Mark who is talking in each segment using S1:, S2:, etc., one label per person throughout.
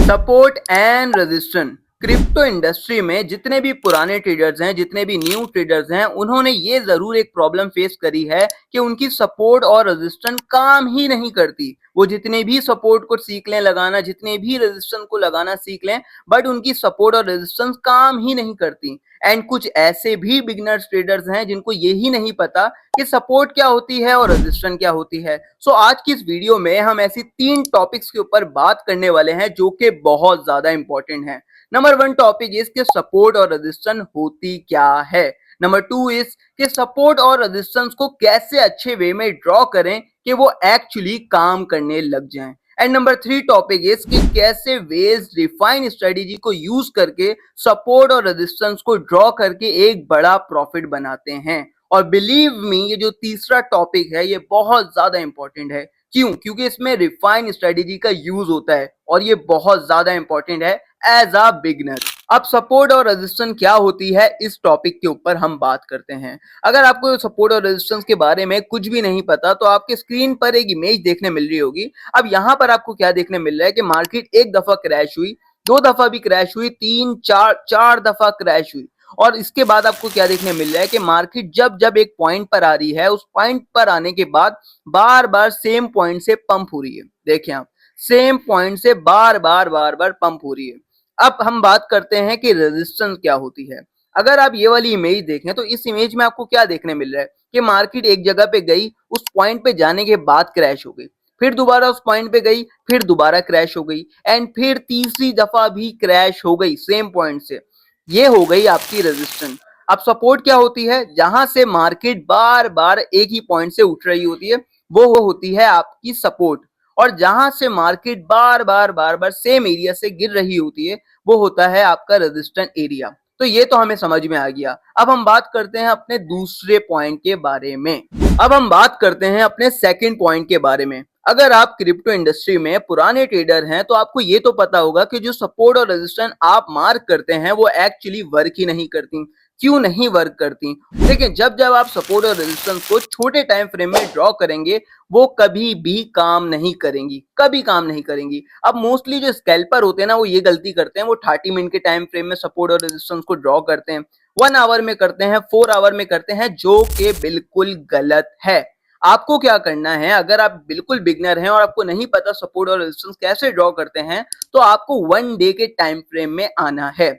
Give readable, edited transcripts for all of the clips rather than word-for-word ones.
S1: Support and resistance. Crypto industry में जितने भी पुराने ट्रेडर्स हैं, जितने भी न्यू ट्रेडर्स हैं, उन्होंने ये जरूर एक प्रॉब्लम फेस करी है कि उनकी सपोर्ट और रेजिस्टेंस काम ही नहीं करती। वो जितने भी सपोर्ट को सीख लें लगाना, जितने भी रेजिस्टेंस को लगाना सीख लें, बट उनकी सपोर्ट और रेजिस्टेंस काम ही नहीं करती। एंड कुछ ऐसे भी बिगनर्स ट्रेडर्स हैं जिनको यही नहीं पता कि सपोर्ट क्या होती है और रेजिस्टेंस क्या होती है। सो आज की इस वीडियो में हम ऐसी 3 टॉपिक्स के ऊपर बात करने वाले हैं जो कि बहुत ज्यादा इंपॉर्टेंट है। नंबर 1 टॉपिक इज कि सपोर्ट और रेजिस्टेंस होती क्या है। नंबर 2 इज कि सपोर्ट और रेजिस्टेंस को कैसे अच्छे वे में ड्रॉ करें कि वो एक्चुअली काम करने लग जाएं। एंड नंबर 3 टॉपिक इज कि कैसे वेज रिफाइन स्ट्रेटेजी को यूज करके सपोर्ट और रेजिस्टेंस को ड्रॉ करके एक बड़ा प्रॉफिट बनाते हैं। और बिलीव मी, ये जो तीसरा टॉपिक है ये बहुत ज्यादा इंपॉर्टेंट है। क्यों? क्योंकि इसमें रिफाइन स्ट्रेटेजी का यूज होता है और ये बहुत ज्यादा इंपॉर्टेंट है एज अ बिगनर। अब सपोर्ट और रेजिस्टेंस क्या होती है, इस टॉपिक के ऊपर हम बात करते हैं। अगर आपको सपोर्ट और रेजिस्टेंस के बारे में कुछ भी नहीं पता तो आपके स्क्रीन पर एक इमेज देखने मिल रही होगी। अब यहाँ पर आपको क्या देखने मिल रहा है कि मार्केट एक दफा क्रैश हुई, 2 दफा भी क्रैश हुई, 3 4 दफा क्रैश हुई। और इसके बाद आपको क्या देखने मिल रहा है कि मार्केट जब जब एक पॉइंट पर आ रही है, उस पॉइंट पर आने के बाद बार बार सेम पॉइंट से पंप हो रही है। देखें आप, सेम पॉइंट से बार बार पंप हो रही है। अब हम बात करते हैं कि रेजिस्टेंस क्या होती है। अगर आप ये वाली इमेज देखें तो इस इमेज में आपको क्या देखने मिल रहा है कि मार्केट एक जगह पे गई, उस पॉइंट पे जाने के बाद क्रैश हो गई, फिर दोबारा उस पॉइंट पे गई, फिर दोबारा क्रैश हो गई, एंड फिर तीसरी दफा भी क्रैश हो गई सेम पॉइंट से। ये हो गई आपकी रेजिस्टेंस। अब सपोर्ट क्या होती है? जहां से मार्केट बार बार एक ही पॉइंट से उठ रही होती है, वो होती है आपकी सपोर्ट। और जहां से मार्केट बार बार सेम एरिया से गिर रही होती है, वो होता है आपका रेजिस्टेंस एरिया। तो ये तो हमें समझ में आ गया। अब हम बात करते हैं अपने दूसरे पॉइंट के बारे में। अब हम बात करते हैं अपने सेकंड पॉइंट के बारे में। अगर आप क्रिप्टो इंडस्ट्री में पुराने ट्रेडर हैं तो आपको ये तो पता होगा कि जो सपोर्ट और रेजिस्टेंस आप मार्क करते हैं वो एक्चुअली वर्क ही नहीं करती। क्यों नहीं वर्क करती? देखिए, जब जब आप सपोर्ट और रेजिस्टेंस को छोटे टाइम फ्रेम में ड्रॉ करेंगे, वो कभी भी काम नहीं करेंगी, कभी काम नहीं करेंगी। अब मोस्टली जो स्कैल्पर होते हैं ना, वो ये गलती करते हैं, वो 30 मिनट के टाइम फ्रेम में सपोर्ट और रेजिस्टेंस को ड्रॉ करते हैं, 1 आवर में करते हैं, 4 आवर में करते हैं, जो कि बिल्कुल गलत है। आपको क्या करना है, अगर आप बिल्कुल बिगनर हैं और आपको नहीं पता सपोर्ट और रेजिस्टेंस कैसे ड्रॉ करते हैं, तो आपको 1 डे के टाइम फ्रेम में आना है।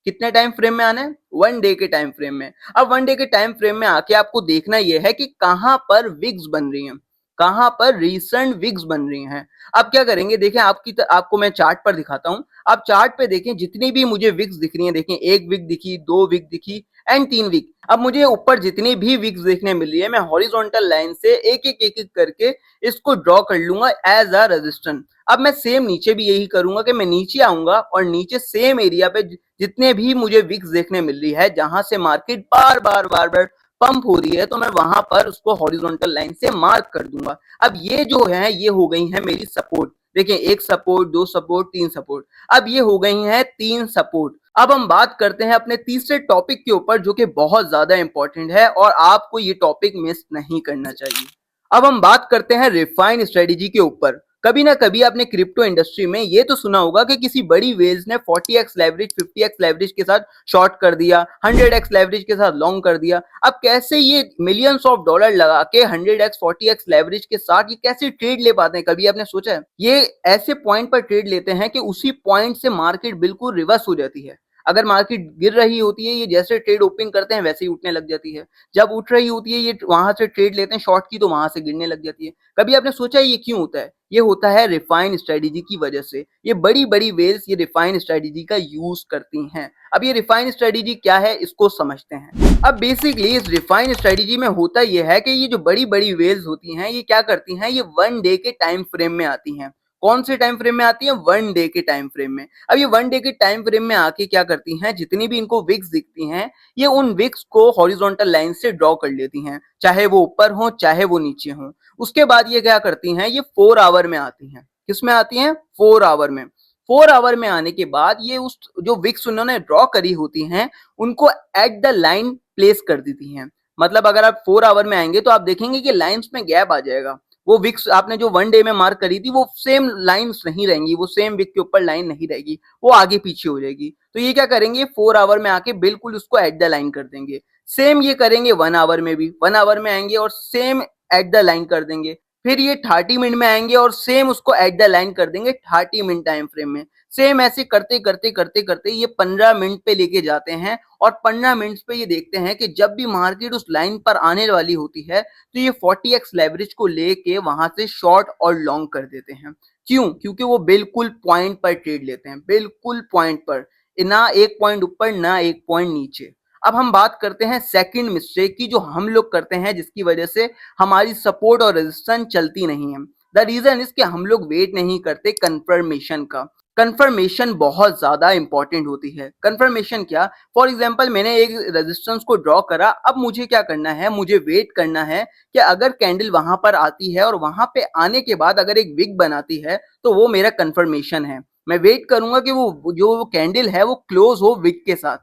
S1: कितने टाइम फ्रेम में आना है? 1 डे के टाइम फ्रेम में। अब 1 डे के टाइम फ्रेम में आके आपको देखना यह है कि कहां पर विक्स बन रही हैं, कहां पर रीसेंट विक्स बन रही हैं। अब क्या करेंगे, देखें आपको मैं चार्ट पर दिखाता हूं। आप चार्ट पे देखें, जितनी भी मुझे विक्स दिख रही हैं, देखें 1 विक दिखी, 2 विक दिखी एंड 3 विक। अब मुझे ऊपर जितनी भी विक्स देखने मिल रही है, मैं हॉरिजॉन्टल लाइन से एक एक करके इसको ड्रॉ कर लूंगा एज अ रेजिस्टेंस। अब मैं सेम नीचे भी यही करूंगा कि मैं नीचे आऊंगा और नीचे सेम एरिया पे जितने भी मुझे विक्स देखने मिल रही है, जहां से मार्केट बार पंप हो रही है, तो मैं वहां पर उसको हॉरिजॉन्टल लाइन से मार्क कर दूंगा। अब ये जो है, ये हो गई है मेरी सपोर्ट। देखिए, 1 सपोर्ट, 2 सपोर्ट, 3 सपोर्ट। अब ये हो गई हैं 3 सपोर्ट। अब हम बात करते हैं अपने तीसरे टॉपिक के ऊपर, जो कि बहुत ज्यादा इंपॉर्टेंट है और आपको ये टॉपिक मिस नहीं करना चाहिए। अब हम बात करते हैं रिफाइन स्ट्रेटेजी के ऊपर। कभी ना कभी आपने क्रिप्टो इंडस्ट्री में ये तो सुना होगा कि किसी बड़ी वेल्स ने 40x लेवरेज, 50x लेवरेज के साथ शॉर्ट कर दिया, 100x लेवरेज के साथ लॉन्ग कर दिया। अब कैसे ये मिलियंस ऑफ डॉलर लगा के 100x 40x लेवरेज के साथ ये कैसे ट्रेड ले पाते हैं? कभी आपने सोचा है? ये ऐसे पॉइंट पर ट्रेड लेते हैं कि उसी पॉइंट से मार्केट बिल्कुल रिवर्स हो जाती है। अगर मार्केट गिर रही होती है, ये जैसे ट्रेड ओपनिंग करते हैं वैसे ही उठने लग जाती है। जब उठ रही होती है, ये वहां से ट्रेड लेते हैं शॉर्ट की, तो वहां से गिरने लग जाती है। कभी आपने सोचा है ये क्यों होता है? ये होता है रिफाइन स्ट्रेटेजी की वजह से। ये बड़ी बड़ी वेल्स ये रिफाइन स्ट्रेटेजी का यूज करती हैं। अब ये रिफाइन स्ट्रेटेजी क्या है, इसको समझते हैं। अब बेसिकली इस रिफाइन स्ट्रेटेजी में होता यह है कि ये जो बड़ी बड़ी वेल्स होती हैं, ये क्या करती हैं, ये 1 डे के टाइम फ्रेम में आती हैं। कौन से टाइम फ्रेम में आती है? 1 डे के टाइम फ्रेम में। अब ये 1 डे के टाइम फ्रेम में आके क्या करती हैं, जितनी भी इनको विक्स दिखती हैं, ये उन विक्स को हॉरिजॉन्टल लाइन से ड्रॉ कर लेती हैं, चाहे वो ऊपर हो चाहे वो नीचे हो। उसके बाद ये क्या करती हैं, ये 4 आवर में आती हैं। किस में आती हैं? 4 आवर में। 4 आवर में आने के बाद ये उस जो विक्स उन्होंने ड्रॉ करी होती हैं, उनको एट द लाइन प्लेस कर देती हैं। मतलब अगर आप 4 आवर में आएंगे तो आप देखेंगे कि लाइंस में गैप आ जाएगा। वो विक्स आपने जो 1 डे में मार्क करी थी वो सेम लाइन्स नहीं रहेंगी, वो सेम विक के ऊपर लाइन नहीं रहेगी, वो आगे पीछे हो जाएगी। तो ये क्या करेंगे 4 आवर में आके बिल्कुल उसको एट द लाइन कर देंगे। सेम ये करेंगे 1 आवर में भी, 1 आवर में आएंगे और सेम एट द लाइन कर देंगे। फिर ये 30 मिनट में आएंगे और सेम उसको एट द लाइन कर देंगे 30 मिनट टाइम फ्रेम में। सेम ऐसे करते करते करते करते ये 15 मिनट पे लेके जाते हैं और 15 मिनट पे ये देखते हैं कि जब भी मार्केट उस लाइन पर आने वाली होती है तो ये 40x लेवरेज को लेके वहां से शॉर्ट और लॉन्ग कर देते हैं। क्यों? क्योंकि वो बिल्कुल पॉइंट पर ट्रेड लेते हैं, बिल्कुल पॉइंट पर, ना एक पॉइंट ऊपर ना एक पॉइंट नीचे। अब हम बात करते हैं सेकंड मिस्टेक की जो हम लोग करते हैं जिसकी वजह से हमारी सपोर्ट और रेजिस्टेंस चलती नहीं है। द रीजन इज कि हम लोग वेट नहीं करते कंफर्मेशन का। कंफर्मेशन बहुत ज्यादा इंपॉर्टेंट होती है। कंफर्मेशन क्या? फॉर एग्जांपल मैंने एक रेजिस्टेंस को ड्रॉ करा, अब मुझे क्या करना है, मुझे वेट करना है कि अगर कैंडल वहां पर आती है और वहां पे आने के बाद अगर एक विक बनाती है तो वो मेरा कंफर्मेशन है। मैं वेट करूंगा कि वो जो कैंडल है वो क्लोज हो विक के साथ।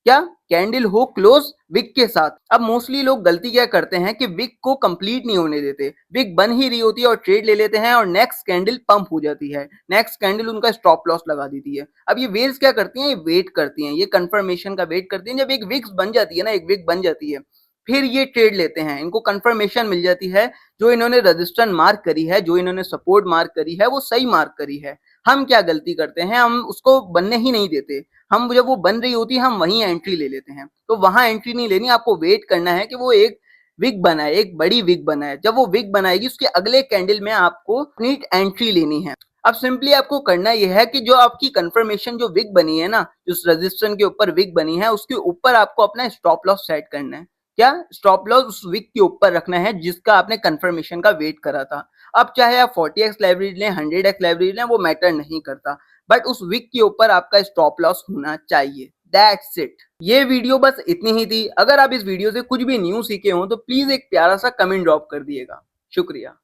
S1: क्या? कैंडल हो क्लोज विक के साथ। अब मोस्टली लोग गलती क्या करते हैं कि विक को कंप्लीट नहीं होने देते, विक बन ही रही होती है और ट्रेड ले लेते हैं और नेक्स्ट कैंडल पंप हो जाती है, नेक्स्ट कैंडल उनका स्टॉप लॉस लगा देती है। अब ये वेल्स क्या करती हैं, ये वेट करती हैं, ये कंफर्मेशन का वेट करती हैं। जब एक विक्स बन जाती है ना, एक विक बन जाती है, फिर ये ट्रेड लेते हैं, इनको कंफर्मेशन मिल जाती है जो इन्होंने रजिस्टेंस मार्क करी है, जो इन्होंने सपोर्ट मार्क करी है वो सही मार्क करी है। हम क्या गलती करते हैं, हम उसको बनने ही नहीं देते। हम जब वो बन रही होती है हम वहीं एंट्री ले लेते हैं। तो वहां एंट्री नहीं लेनी, आपको वेट करना है कि वो एक विक बनाए, एक बड़ी विक बनाए। जब वो विक बनाएगी उसके अगले कैंडल में आपको अपनी एंट्री लेनी है। अब सिंपली आपको करना यह है कि जो आपकी कंफर्मेशन जो विक बनी है ना, जिस रजिस्टेंस के ऊपर विक बनी है उसके ऊपर आपको अपना स्टॉप लॉस सेट करना है। क्या? स्टॉप लॉस उस विक के ऊपर रखना है जिसका आपने कंफर्मेशन का वेट करा था। अब चाहे आप 40x लेवरेज लें, 100x लेवरेज लें, वो मैटर नहीं करता, बट उस विक के ऊपर आपका स्टॉप लॉस होना चाहिए। That's it. ये वीडियो बस इतनी ही थी। अगर आप इस वीडियो से कुछ भी न्यू सीखे हो तो प्लीज एक प्यारा सा कमेंट ड्रॉप कर दिएगा। शुक्रिया।